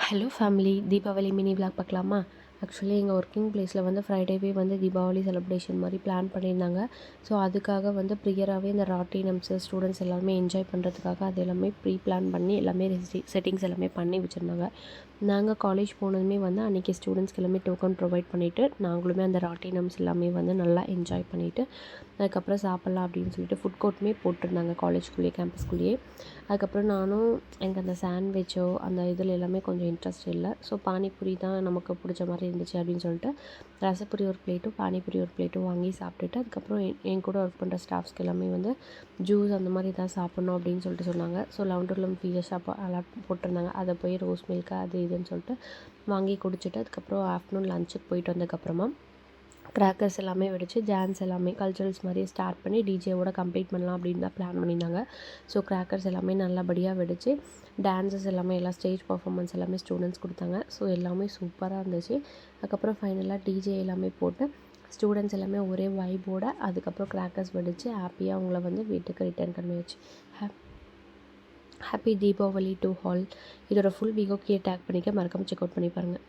Hello family, Deepavali mini vlog பார்க்கலாமா? Actually எங்கள் working பிளேஸில் வந்து ஃப்ரைடேவே வந்து தீபாவளி செலிப்ரேஷன் மாதிரி பிளான் பண்ணியிருந்தாங்க. ஸோ அதுக்காக வந்து ப்ரியராகவே இந்த ராட்டினம்ஸு ஸ்டூடெண்ட்ஸ் எல்லாமே என்ஜாய் பண்ணுறதுக்காக அது எல்லாமே ப்ரீ பிளான் பண்ணி எல்லாமே செட்டிங்ஸ் எல்லாமே பண்ணி வச்சுருந்தாங்க. நாங்கள் காலேஜ் போனதுமே வந்து அன்றைக்கி ஸ்டூடெண்ட்ஸ்க்கு எல்லாமே டோக்கன் ப்ரொவைட் பண்ணிவிட்டு நாங்களுமே அந்த ராட்டினம்ஸ் எல்லாமே வந்து நல்லா என்ஜாய் பண்ணிவிட்டு அதுக்கப்புறம் சாப்பிட்லாம் அப்படின்னு சொல்லிட்டு ஃபுட் கோர்ட்டுமே போட்டிருந்தாங்க காலேஜ்குள்ளேயே கேம்பஸ்குள்ளேயே. அதுக்கப்புறம் நானும் எனக்கு அந்த சாண்ட்விச்சோ அந்த இதில் எல்லாமே கொஞ்சம் இன்ட்ரெஸ்ட் இல்லை. ஸோ பானிபூரி தான் நமக்கு பிடிச்ச மாதிரி இருந்துச்சு அப்படின்னு சொல்லிட்டு ரசப்பூரி ஒரு பிளேட்டும் பானிபூரி ஒரு பிளேட்டும் வாங்கி சாப்பிட்டுட்டு அதுக்கப்புறம் என் கூட ஒர்க் பண்ணுற ஸ்டாஃப்ஸ்க்கு எல்லாமே வந்து ஜூஸ் அந்த மாதிரி தான் சாப்பிட்ணும் அப்படின்னு சொல்லிட்டு சொன்னாங்க. So 11 to 11 period shop allot போட்டிருந்தாங்க. அதை போய் ரோஸ் மில்க் அது இதுன்னு சொல்லிட்டு வாங்கி குடிச்சிட்டு அதுக்கப்புறம் ஆஃப்டர்நூன் லஞ்சுக்கு போயிட்டு வந்ததுக்கப்புறமா கிராக்கர்ஸ் எல்லாமே வெடித்து டான்ஸ் எல்லாமே கல்ச்சுரல்ஸ் மாதிரி ஸ்டார்ட் பண்ணி டிஜேவோட கம்ப்ளீட் பண்ணலாம் அப்படின்னு தான் பிளான் பண்ணியிருந்தாங்க. ஸோ கிராக்கர்ஸ் எல்லாமே நல்லபடியாக வெடித்து டான்ஸஸ் எல்லாமே எல்லாம் ஸ்டேஜ் பர்ஃபார்மன்ஸ் எல்லாமே ஸ்டூடெண்ட்ஸ் கொடுத்தாங்க. ஸோ எல்லாமே சூப்பராக இருந்துச்சு. அதுக்கப்புறம் ஃபைனலாக டிஜே எல்லாமே போட்டு ஸ்டூடெண்ட்ஸ் எல்லாமே ஒரே வைபோட அதுக்கப்புறம் கிராக்கர்ஸ் வெடித்து ஹாப்பியாக அவங்கள வந்து வீட்டுக்கு ரிட்டர்ன் பண்ணி வச்சு ஹாப்பி தீபாவளி டு ஹால். இதோட ஃபுல் வீடியோ கீழே டேக் பண்ணிக்க மறக்காமல் செக் அவுட் பண்ணி பாருங்கள்.